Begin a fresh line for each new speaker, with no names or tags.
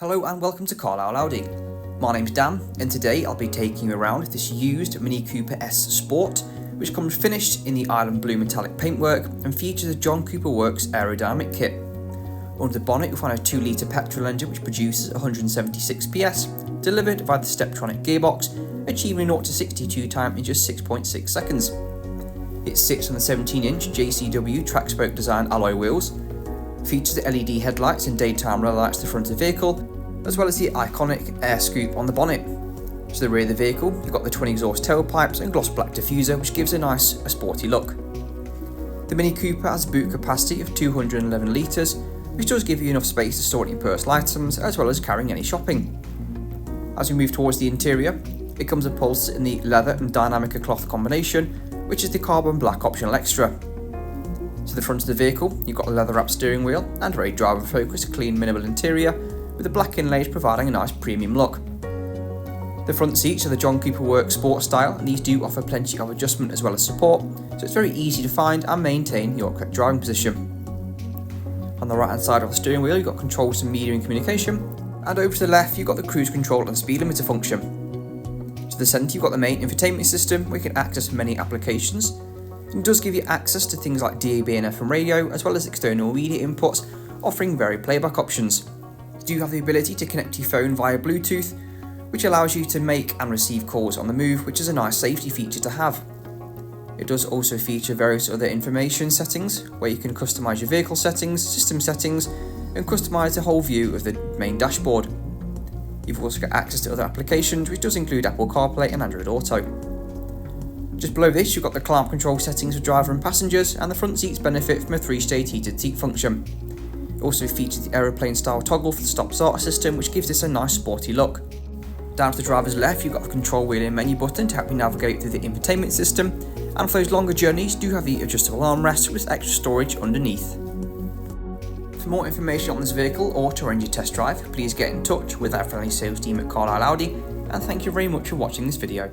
Hello and welcome to Carlisle Audi. My name's Dan and today I'll be taking you around this used Mini Cooper S Sport, which comes finished in the island blue metallic paintwork and features a John Cooper Works Aerodynamic Kit. Under the bonnet you'll find a 2-litre petrol engine which produces 176 PS, delivered via the Steptronic gearbox, achieving 0 to 62 time in just 6.6 seconds. It sits on the 17-inch JCW track spoke design alloy wheels, features the LED headlights and daytime runner lights to the front of the vehicle, as well as the iconic air scoop on the bonnet. To the rear of the vehicle, you've got the twin exhaust tailpipes and gloss black diffuser, which gives a sporty look. The Mini Cooper has a boot capacity of 211 litres, which does give you enough space to store any personal items, as well as carrying any shopping. As we move towards the interior, it comes upholstered in the leather and Dynamica cloth combination, which is the carbon black optional extra. To the front of the vehicle, you've got a leather wrapped steering wheel and a very driver focused clean minimal interior, with the black inlays providing a nice premium look. The front seats are the John Cooper Works Sport style, and these do offer plenty of adjustment as well as support, so it's very easy to find and maintain your correct driving position. On the right hand side of the steering wheel you've got controls to media and communication, and over to the left you've got the cruise control and speed limiter function. To the centre you've got the main infotainment system where you can access many applications. It does give you access to things like DAB and FM radio, as well as external media inputs, offering varied playback options. You do have the ability to connect your phone via Bluetooth, which allows you to make and receive calls on the move, which is a nice safety feature to have. It does also feature various other information settings, where you can customise your vehicle settings, system settings, and customise the whole view of the main dashboard. You've also got access to other applications, which does include Apple CarPlay and Android Auto. Just below this you've got the climate control settings for driver and passengers, and the front seats benefit from a 3-stage heated seat function. It also features the aeroplane style toggle for the stop-start system, which gives this a nice sporty look. Down to the driver's left you've got the control wheel and menu button to help you navigate through the infotainment system, and for those longer journeys you do have the adjustable armrest with extra storage underneath. For more information on this vehicle or to arrange a test drive, please get in touch with our friendly sales team at Carlisle Audi, and thank you very much for watching this video.